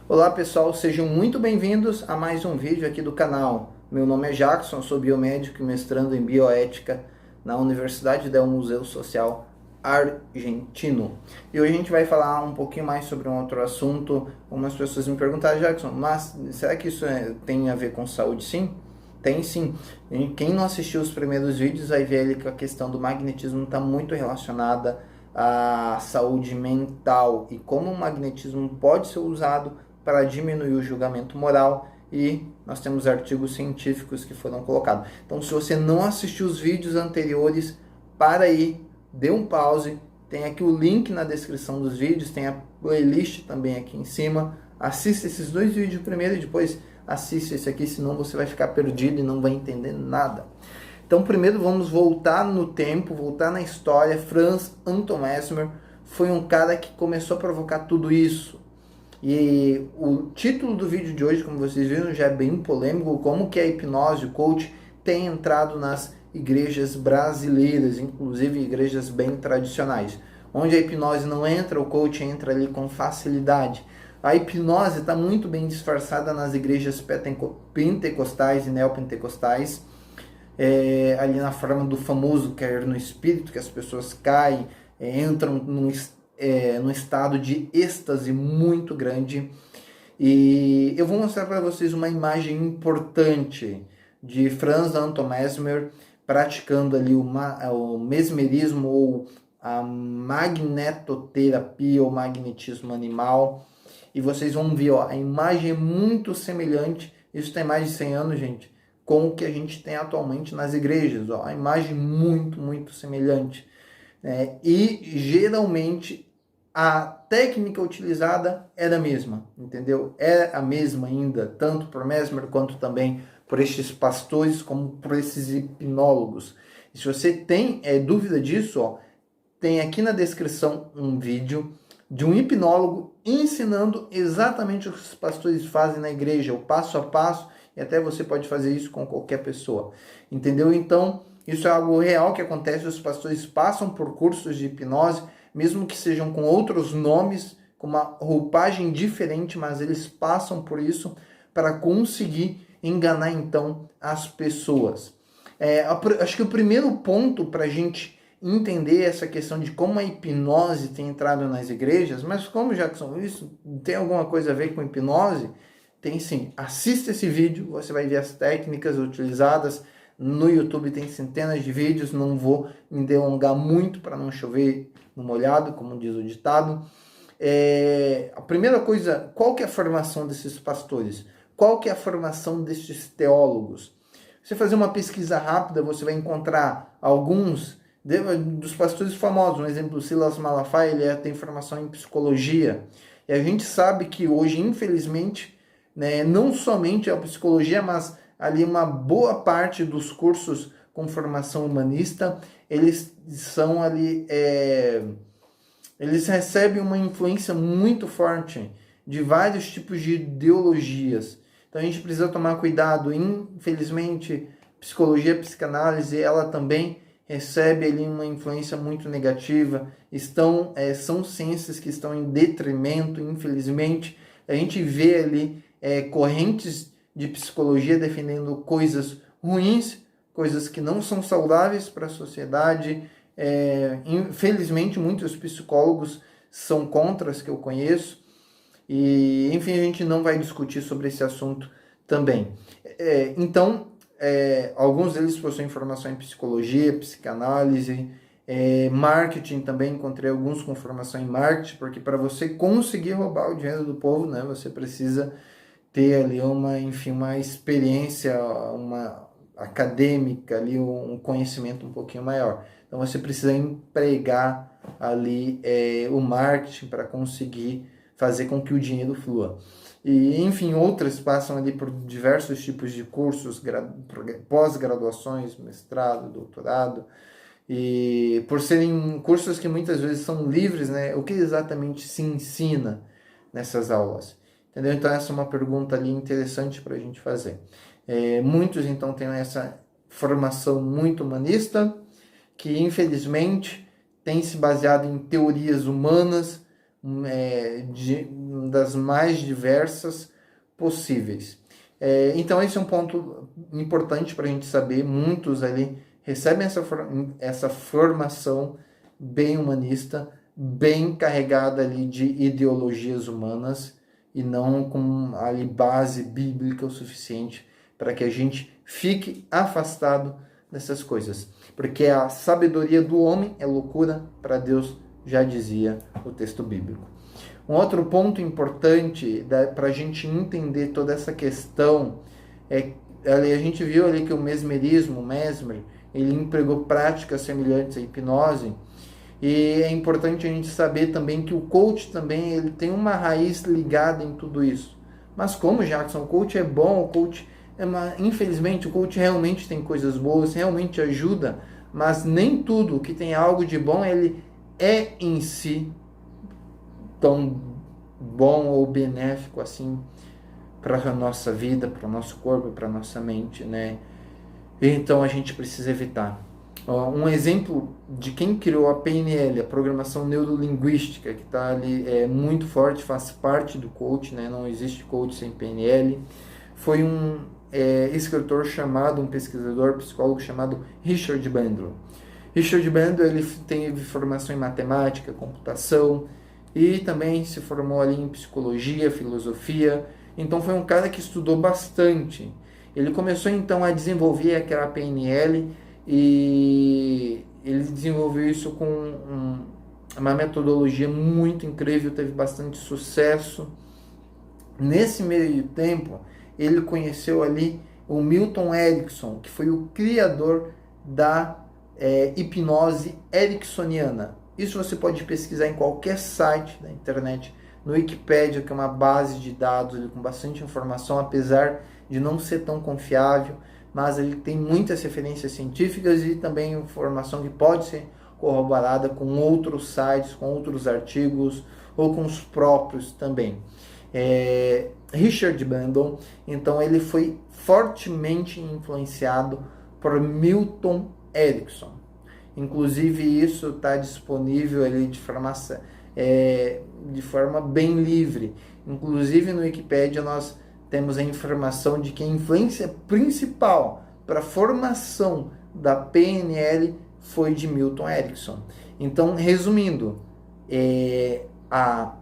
Olá pessoal, sejam muito bem-vindos a mais um vídeo aqui do canal. Meu nome é Jackson, sou biomédico e mestrando em bioética na Universidade del Museu Social Argentino. E hoje a gente vai falar um pouquinho mais sobre um outro assunto. Algumas pessoas me perguntaram, Jackson, mas será que isso tem a ver com saúde? Sim, tem sim. E quem não assistiu os primeiros vídeos vai ver ali que a questão do magnetismo está muito relacionada à saúde mental e como o magnetismo pode ser usado para diminuir o julgamento moral, e nós temos artigos científicos que foram colocados. Então, se você não assistiu os vídeos anteriores, para aí, dê um pause, tem aqui o link na descrição dos vídeos, tem a playlist também aqui em cima. Assista esses dois vídeos primeiro e depois assista esse aqui, senão você vai ficar perdido e não vai entender nada. Então, primeiro vamos voltar no tempo, voltar na história. Franz Anton Mesmer foi um cara que começou a provocar tudo isso. E o título do vídeo de hoje, como vocês viram, já é bem polêmico, como que a hipnose, o coach, tem entrado nas igrejas brasileiras, inclusive igrejas bem tradicionais. Onde a hipnose não entra, o coach entra ali com facilidade. A hipnose está muito bem disfarçada nas igrejas pentecostais e neopentecostais, ali na forma do famoso cair no espírito, que as pessoas caem, entram num estado de êxtase muito grande. E eu vou mostrar para vocês uma imagem importante de Franz Anton Mesmer praticando ali o mesmerismo ou a magnetoterapia ou magnetismo animal. E vocês vão ver, ó, a imagem é muito semelhante, isso tem mais de 100 anos, gente, com o que a gente tem atualmente nas igrejas. Ó, a imagem muito semelhante. E geralmente a técnica utilizada era a mesma, entendeu? É a mesma ainda, tanto por Mesmer quanto também por estes pastores, como por esses hipnólogos. E se você tem dúvida disso, ó, tem aqui na descrição um vídeo de um hipnólogo ensinando exatamente o que os pastores fazem na igreja, o passo a passo, e até você pode fazer isso com qualquer pessoa, entendeu? Então, isso é algo real que acontece, os pastores passam por cursos de hipnose, mesmo que sejam com outros nomes, com uma roupagem diferente, mas eles passam por isso para conseguir enganar então as pessoas. Acho que o primeiro ponto para a gente entender essa questão de como a hipnose tem entrado nas igrejas, mas como, Jackson, isso tem alguma coisa a ver com hipnose? Tem sim. Assista esse vídeo, você vai ver as técnicas utilizadas. No YouTube tem centenas de vídeos, não vou me delongar muito para não chover no molhado, como diz o ditado. A primeira coisa, qual que é a formação desses pastores? Qual que é a formação desses teólogos? Você fazer uma pesquisa rápida, você vai encontrar alguns dos pastores famosos. Um exemplo, Silas Malafaia, ele tem formação em psicologia. E a gente sabe que hoje, infelizmente, né, não somente a psicologia, mas ali uma boa parte dos cursos com formação humanista, eles são ali, eles recebem uma influência muito forte de vários tipos de ideologias. Então a gente precisa tomar cuidado. Infelizmente, psicologia, psicanálise, ela também recebe ali uma influência muito negativa. São ciências que estão em detrimento, infelizmente. A gente vê ali correntes de psicologia defendendo coisas ruins, coisas que não são saudáveis para a sociedade. Infelizmente, muitos psicólogos são contra as que eu conheço. E, enfim, a gente não vai discutir sobre esse assunto também. Então, alguns deles possuem formação em psicologia, psicanálise, marketing também. Encontrei alguns com formação em marketing, porque para você conseguir roubar o dinheiro do povo, né, você precisa ter ali uma experiência, uma acadêmica ali, um conhecimento um pouquinho maior. Então você precisa empregar ali o marketing para conseguir fazer com que o dinheiro flua. E, enfim, outras passam ali por diversos tipos de cursos, pós-graduações, mestrado, doutorado, e por serem cursos que muitas vezes são livres, né? O que exatamente se ensina nessas aulas? Entendeu? Então essa é uma pergunta ali interessante para a gente fazer. Muitos então têm essa formação muito humanista, que infelizmente tem se baseado em teorias humanas, das mais diversas possíveis. Então esse é um ponto importante para a gente saber. Muitos ali recebem essa formação bem humanista, bem carregada ali de ideologias humanas e não com ali base bíblica o suficiente para que a gente fique afastado dessas coisas. Porque a sabedoria do homem é loucura para Deus, já dizia o texto bíblico. Um outro ponto importante para a gente entender toda essa questão a gente viu ali que o mesmerismo, o Mesmer, ele empregou práticas semelhantes à hipnose. E é importante a gente saber também que o coach também ele tem uma raiz ligada em tudo isso. Mas como, Jackson, o coach é bom, o coach infelizmente o coach realmente tem coisas boas, realmente ajuda, mas nem tudo que tem algo de bom ele é em si tão bom ou benéfico assim para a nossa vida, para o nosso corpo, para a nossa mente, né? Então a gente precisa evitar. Um exemplo de quem criou a PNL, a programação neurolinguística, que está ali muito forte, faz parte do coach, né? Não existe coach sem PNL. Foi um escritor chamado, um pesquisador, psicólogo chamado Richard Bandler. Richard Bandler ele teve formação em matemática, computação e também se formou ali em psicologia, filosofia. Então foi um cara que estudou bastante. Ele começou então a desenvolver aquela PNL e ele desenvolveu isso com uma metodologia muito incrível, teve bastante sucesso. Nesse meio tempo, ele conheceu ali o Milton Erickson, que foi o criador da hipnose ericksoniana. Isso você pode pesquisar em qualquer site da internet, no Wikipedia, que é uma base de dados com bastante informação, apesar de não ser tão confiável, mas ele tem muitas referências científicas e também informação que pode ser corroborada com outros sites, com outros artigos ou com os próprios também. Richard Bandler, então ele foi fortemente influenciado por Milton Erickson. Inclusive isso está disponível ali de forma bem livre. Inclusive no Wikipedia nós temos a informação de que a influência principal para a formação da PNL foi de Milton Erickson. Então, resumindo, a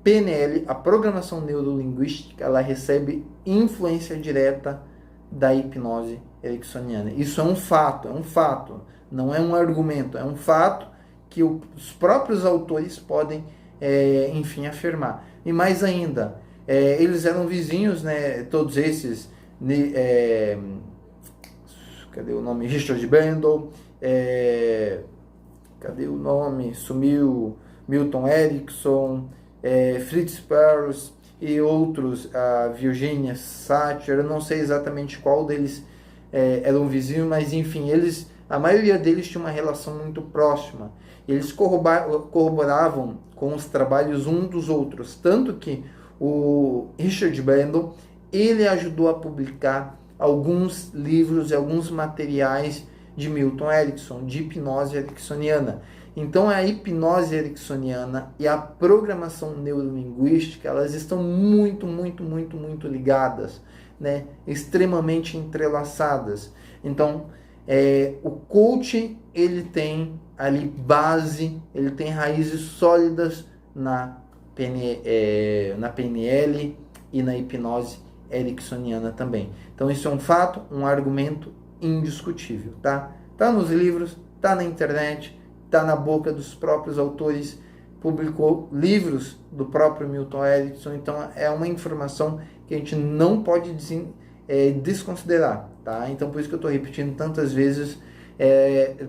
PNL, a programação neurolinguística, ela recebe influência direta da hipnose ericksoniana. Isso é um fato, não é um argumento, é um fato que os próprios autores podem, enfim, afirmar. E mais ainda, eles eram vizinhos, né, todos esses, cadê o nome? Richard Bandler, cadê o nome? Sumiu. Milton Erickson, Fritz Perls e outros, a Virginia Satir, eu não sei exatamente qual deles eram vizinhos, mas enfim, a maioria deles tinha uma relação muito próxima. Eles corroboravam com os trabalhos um dos outros, tanto que o Richard Bandler, ele ajudou a publicar alguns livros e alguns materiais de Milton Erickson, de hipnose ericksoniana. Então a hipnose ericksoniana e a programação neurolinguística, elas estão muito, muito, muito, muito ligadas, né? Extremamente entrelaçadas. Então o coach, ele tem ali base, ele tem raízes sólidas na PNL e na hipnose ericksoniana também. Então isso é um fato, um argumento indiscutível, tá? Tá nos livros, tá na internet, tá na boca dos próprios autores, publicou livros do próprio Milton Erickson, então é uma informação que a gente não pode desconsiderar, tá? Então por isso que eu estou repetindo tantas vezes,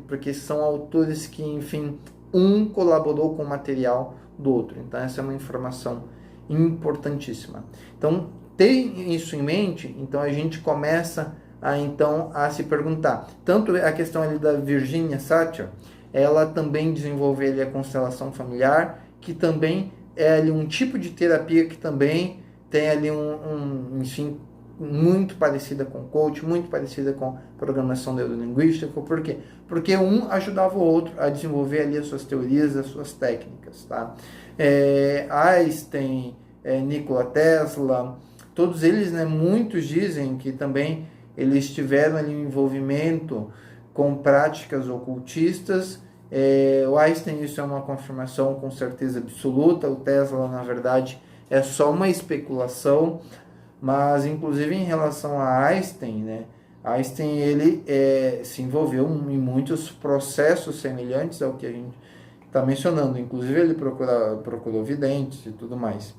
porque são autores que, enfim, um colaborou com o material do outro. Então essa é uma informação importantíssima. Então ter isso em mente, então a gente começa a se perguntar. Tanto a questão ali da Virginia Satir, ela também desenvolveu ali a constelação familiar, que também é ali um tipo de terapia que também tem ali enfim, muito parecida com o coach, muito parecida com programação neurolinguística. Por quê? Porque um ajudava o outro a desenvolver ali as suas teorias, as suas técnicas, tá? Einstein, Nikola Tesla, todos eles, né, muitos dizem que também eles tiveram ali um envolvimento com práticas ocultistas. O Einstein, isso é uma confirmação com certeza absoluta. O Tesla, na verdade, é só uma especulação, mas inclusive em relação a Einstein, né, Einstein ele se envolveu em muitos processos semelhantes ao que a gente está mencionando. Inclusive ele procurou videntes e tudo mais.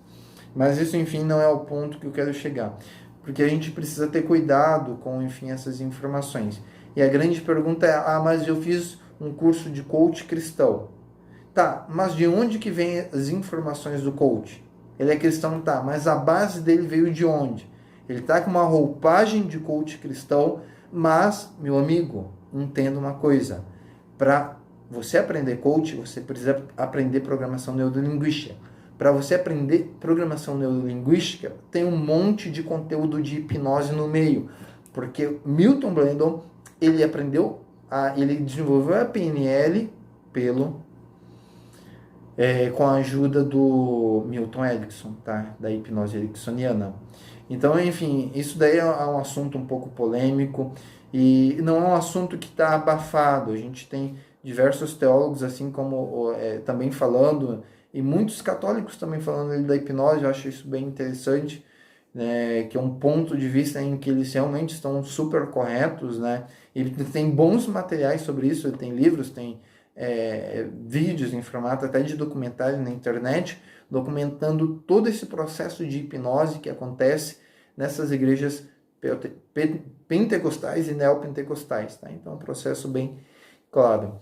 Mas isso, enfim, não é o ponto que eu quero chegar. Porque a gente precisa ter cuidado com, enfim, essas informações. E a grande pergunta é, mas eu fiz um curso de coach cristão. Tá, mas de onde que vem as informações do coach? Ele é cristão, tá, mas a base dele veio de onde? Ele tá com uma roupagem de coach cristão, mas, meu amigo, entenda uma coisa. Para você aprender coach, você precisa aprender programação neurolinguística. Para você aprender programação neurolinguística, tem um monte de conteúdo de hipnose no meio. Porque Milton Blandon, ele desenvolveu a PNL com a ajuda do Milton Erickson, tá? Da hipnose ericksoniana. Então, enfim, isso daí é um assunto um pouco polêmico e não é um assunto que está abafado. A gente tem diversos teólogos, assim como também falando, e muitos católicos também falando da hipnose. Eu acho isso bem interessante, né? Que é um ponto de vista em que eles realmente estão super corretos, né? Ele tem bons materiais sobre isso, ele tem livros, tem vídeos em formato até de documentário na internet, documentando todo esse processo de hipnose que acontece nessas igrejas pentecostais e neopentecostais, tá? Então é um processo bem claro.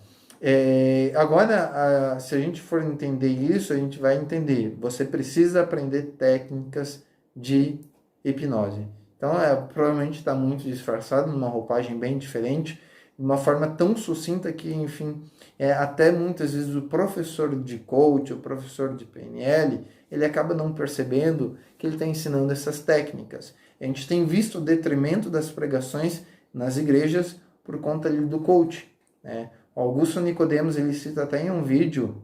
Agora, se a gente for entender isso, a gente vai entender. Você precisa aprender técnicas de hipnose. Então, provavelmente está muito disfarçado, numa roupagem bem diferente, de uma forma tão sucinta que, enfim, até muitas vezes o professor de coach, o professor de PNL, ele acaba não percebendo que ele está ensinando essas técnicas. A gente tem visto o detrimento das pregações nas igrejas por conta ali do coach, né? Augusto Nicodemos, ele cita até em um vídeo,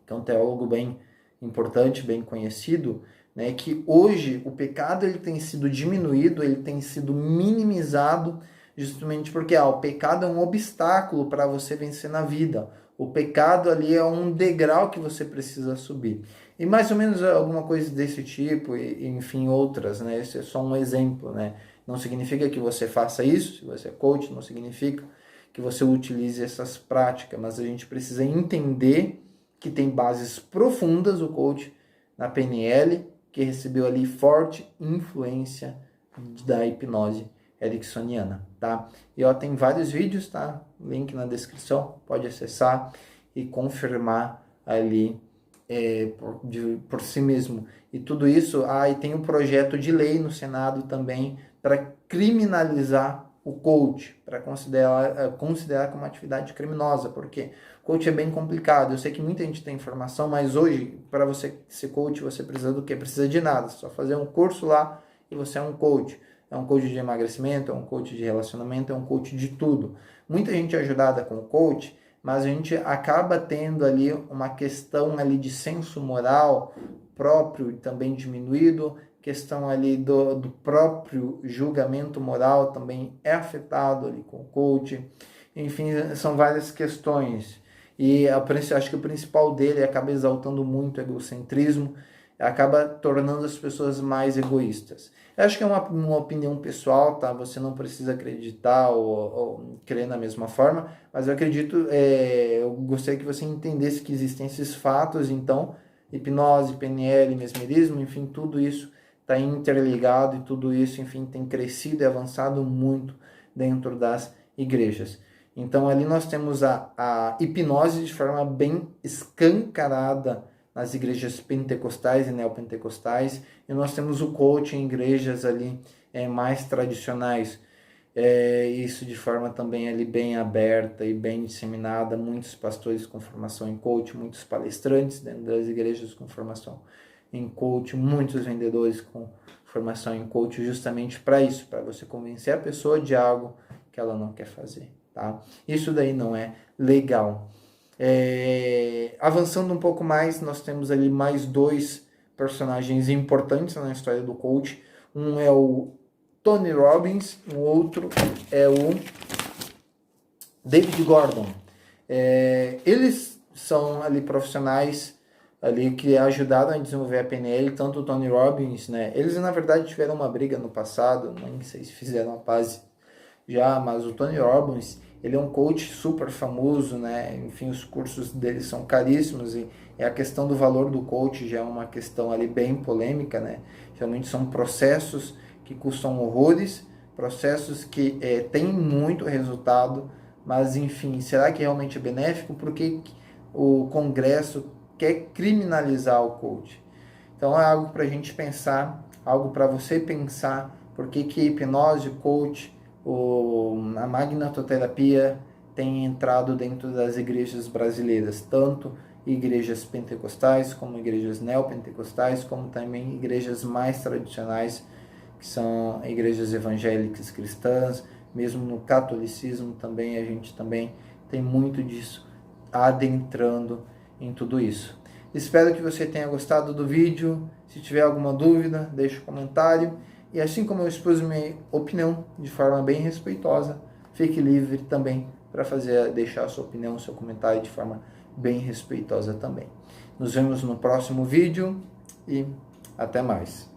que é um teólogo bem importante, bem conhecido, né, que hoje o pecado ele tem sido diminuído, ele tem sido minimizado, justamente porque o pecado é um obstáculo para você vencer na vida. O pecado ali é um degrau que você precisa subir. E mais ou menos alguma coisa desse tipo, e enfim, outras, né? Esse é só um exemplo, né? Não significa que você faça isso, se você é coach, não significa que você utilize essas práticas, mas a gente precisa entender que tem bases profundas o coach na PNL, que recebeu ali forte influência da hipnose ericksoniana, tá? E tem vários vídeos, tá? Link na descrição, pode acessar e confirmar ali por si mesmo. E tudo isso, e tem um projeto de lei no Senado também para criminalizar o coach, para considerar como atividade criminosa, porque coach é bem complicado. Eu sei que muita gente tem informação, mas hoje, para você ser coach, você precisa do quê? Precisa de nada, só fazer um curso lá e você é um coach. É um coach de emagrecimento, é um coach de relacionamento, é um coach de tudo. Muita gente é ajudada com o coach, mas a gente acaba tendo ali uma questão ali de senso moral próprio e também diminuído, questão ali do próprio julgamento moral também é afetado ali com o coach. Enfim, são várias questões. E acho que o principal dele acaba exaltando muito o egocentrismo, acaba tornando as pessoas mais egoístas. Eu acho que é uma opinião pessoal, tá? Você não precisa acreditar ou crer na mesma forma, mas eu acredito, eu gostaria que você entendesse que existem esses fatos, então, hipnose, PNL, mesmerismo, enfim, tudo isso está interligado e tudo isso, enfim, tem crescido e avançado muito dentro das igrejas. Então, ali nós temos a hipnose de forma bem escancarada nas igrejas pentecostais e neopentecostais, e nós temos o coaching em igrejas ali mais tradicionais. Isso de forma também ali bem aberta e bem disseminada, muitos pastores com formação em coaching, muitos palestrantes dentro das igrejas com formação em coaching, muitos vendedores com formação em coaching, justamente para isso, para você convencer a pessoa de algo que ela não quer fazer, tá? Isso daí não é legal. Avançando um pouco mais, nós temos ali mais dois personagens importantes na história do coach. Um é o Tony Robbins, o outro é o David Gordon. Eles são ali profissionais ali que ajudaram a desenvolver a PNL, tanto o Tony Robbins, né? Eles na verdade tiveram uma briga no passado, nem sei se fizeram a paz já, mas o Tony Robbins, ele é um coach super famoso, né? Enfim, os cursos dele são caríssimos e a questão do valor do coach já é uma questão ali bem polêmica, né? Realmente são processos que custam horrores, processos que têm muito resultado, mas enfim, será que realmente é benéfico? Por que o Congresso quer criminalizar o coach? Então é algo para a gente pensar, algo para você pensar, por que a hipnose, o coach, a magnetoterapia tem entrado dentro das igrejas brasileiras, tanto igrejas pentecostais, como igrejas neopentecostais, como também igrejas mais tradicionais, que são igrejas evangélicas cristãs, mesmo no catolicismo também, a gente também tem muito disso adentrando em tudo isso. Espero que você tenha gostado do vídeo. Se tiver alguma dúvida, deixe um comentário. E assim como eu expus minha opinião de forma bem respeitosa, fique livre também para deixar a sua opinião, seu comentário de forma bem respeitosa também. Nos vemos no próximo vídeo e até mais.